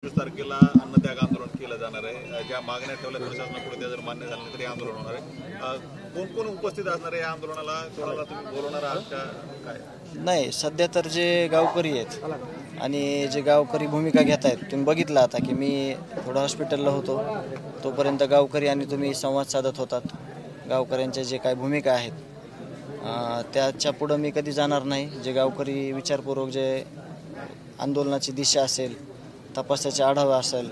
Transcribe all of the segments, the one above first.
25 तारखेला अन्नत्याग आंदोलन केलं जाणार आहे। ज्या मागण्या ठेवल्या प्रशासनाकडे त्या जर मान्य झाल्या नाही तर हे आंदोलन होणार आहे। कोण कोण उपस्थित असणार आहे या आंदोलनाला? कोणाला तुम्ही बोलवणार आहात का काय? नाही, सध्या तर जे गावकरी आहेत आणि जे गावकरी भूमिका घेत आहेत, तुम्ही बघितलं आता की मी थोडं हॉस्पिटलला होतो, तोपर्यंत गावकरी आणि तुम्ही संवाद साधत होतात। गावकऱ्यांच्या जे काय भूमिका आहेत त्याच्या पुढं मी कधी जाणार नाही। जे गावकरी विचारपूर्वक जे आंदोलनाची दिशा असेल, तपासाचा आढावा असेल,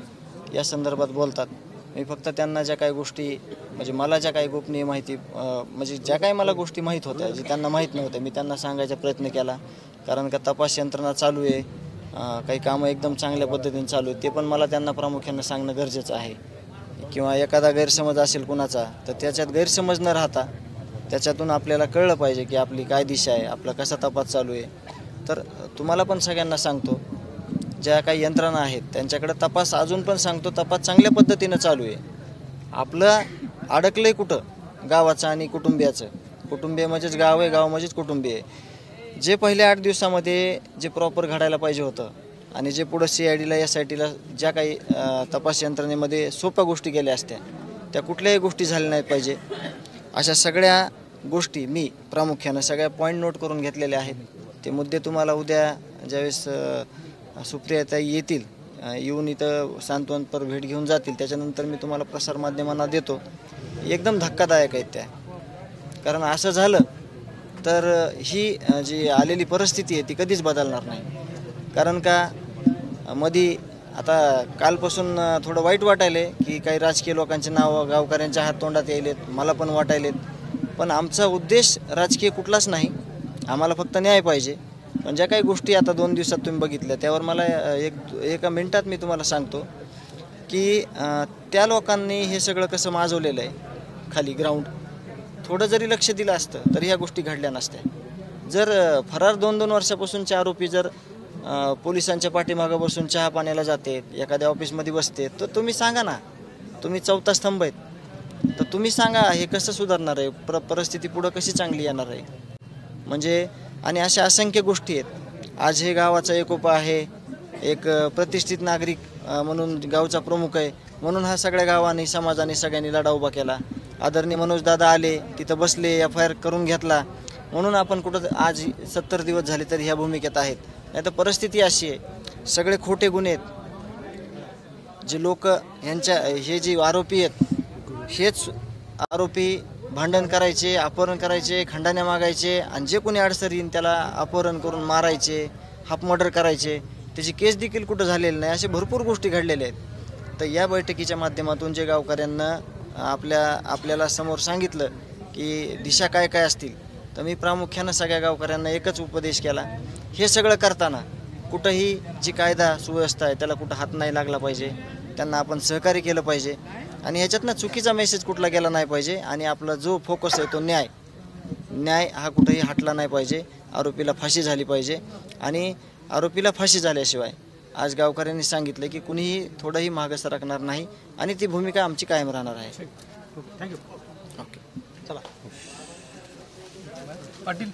या संदर्भात बोलतात। मी फक्त त्यांना ज्या काही गोष्टी म्हणजे मला ज्या काही गोपनीय माहिती म्हणजे ज्या काही मला गोष्टी माहीत होत्या, जे त्यांना माहीत नव्हत्या, मी त्यांना सांगायचा प्रयत्न केला। कारण का तपास यंत्रणा चालू आहे, काही कामं एकदम चांगल्या पद्धतीने चालू आहेत, ते पण मला त्यांना प्रामुख्याने सांगणं गरजेचं आहे। किंवा एखादा गैरसमज असेल कुणाचा, तर त्याच्यात गैरसमज न राहता त्याच्यातून आपल्याला कळलं पाहिजे की आपली काय दिशा आहे, आपला कसा तपास चालू आहे। तर तुम्हाला पण सगळ्यांना सांगतो, ज्या काही यंत्रणा आहेत त्यांच्याकडे तपास अजून पण सांगतो, तपास चांगल्या पद्धतीनं चालू आहे। आपलं अडकलंय कुठं? गावाचं आणि कुटुंबियाचं। कुटुंबीय म्हणजेच गाव आहे, गाव म्हणजेच कुटुंबीय आहे। जे पहिल्या 8 दिवसामध्ये जे प्रॉपर घडायला पाहिजे होतं आणि जे पुढं CIDला SITला ज्या काही तपास यंत्रणेमध्ये सोप्या गोष्टी गेल्या असत्या, त्या कुठल्याही गोष्टी झाल्या नाहीत पाहिजे। अशा सगळ्या गोष्टी मी प्रामुख्यानं सगळ्या पॉईंट नोट करून घेतलेले आहेत। ते मुद्दे तुम्हाला उद्या ज्यावेळेस सुप्रियाताई येतील, येऊन इथं सांत्वनपर भेट घेऊन जातील, त्याच्यानंतर मी तुम्हाला प्रसारमाध्यमांना देतो। एकदम धक्कादायक आहेत त्या। कारण असं झालं तर ही जी आलेली परिस्थिती आहे ती कधीच बदलणार नाही। कारण का मधी आता कालपासून थोडं वाईट वाटायले की काही राजकीय लोकांचे नाव गावकऱ्यांच्या हाततोंडात यायलेत, मला पण वाटायलेत। पण आमचा उद्देश राजकीय कुठलाच नाही, आम्हाला फक्त न्याय पाहिजे। पण ज्या काही गोष्टी आता 2 दिवसात तुम्ही बघितल्या, त्यावर मला एका मिनिटात मी तुम्हाला सांगतो की त्या लोकांनी हे सगळं कसं माजवलेलं आहे खाली ग्राउंड। थोडं जरी लक्ष दिलं असतं तर ह्या गोष्टी घडल्या नसत्या। जर फरार 2-2 वर्षापासूनचे आरोपी जर पोलिसांच्या पाठीमागं बसून चहा पाण्याला जाते, एखाद्या ऑफिसमध्ये बसते, तर तुम्ही सांगा ना, तुम्ही चौथा स्तंभ आहेत, तर तुम्ही सांगा हे कसं सुधारणार आहे, परिस्थिती पुढं कशी चांगली येणार आहे। म्हणजे आणि अशा असंख्य गोष्टी आहेत। आज हे गावाचा एकोपा आहे, एक प्रतिष्ठित नागरिक म्हणून गावचा प्रमुख आहे, म्हणून हा सगळ्या गावांनी समाजाने सगळ्यांनी लढा उभा केला। आदरणीय मनोजदादा आले, तिथं बसले, FIR करून घेतला, म्हणून आपण कुठं आज 70 दिवस झाले तरी ह्या भूमिकेत आहेत। नाही तर परिस्थिती अशी आहे, सगळे खोटे गुन्हे आहेत। जे लोक ह्यांच्या हे जे आरोपी आहेत, हेच आरोपी भांडण करायचे, अपहरण करायचे, खंडाण्या मागायचे, आणि जे कोणी अडसर येईन त्याला अपहरण करून मारायचे, हाफ मर्डर करायचे। त्याची केस देखील कुठं झालेली नाही। अशा भरपूर गोष्टी घडलेल्या आहेत। तर या बैठकीच्या माध्यमातून जे गावकऱ्यांना आपल्याला समोर सांगितलं की दिशा काय काय असतील, तर मी प्रामुख्यानं सगळ्या गावकऱ्यांना एकच उपदेश केला, हे सगळं करताना कुठंही जी कायदा सुव्यवस्था आहे त्याला कुठं हात नाही लागला पाहिजे। त्यांना आपण सहकार्य केलं पाहिजे आणि ह्याच्यातनं चुकीचा मेसेज कुठला गेला नाही पाहिजे। आणि आपला जो फोकस आहे तो न्याय हा कुठंही हटला नाही पाहिजे। आरोपीला फाशी झाली पाहिजे आणि आरोपीला फाशी झाल्याशिवाय आज गावकऱ्यांनी सांगितलं की कुणीही थोडंही मागं सरकणार नाही आणि ती भूमिका आमची कायम राहणार आहे। थँक्यू। ओके, चला पाटील।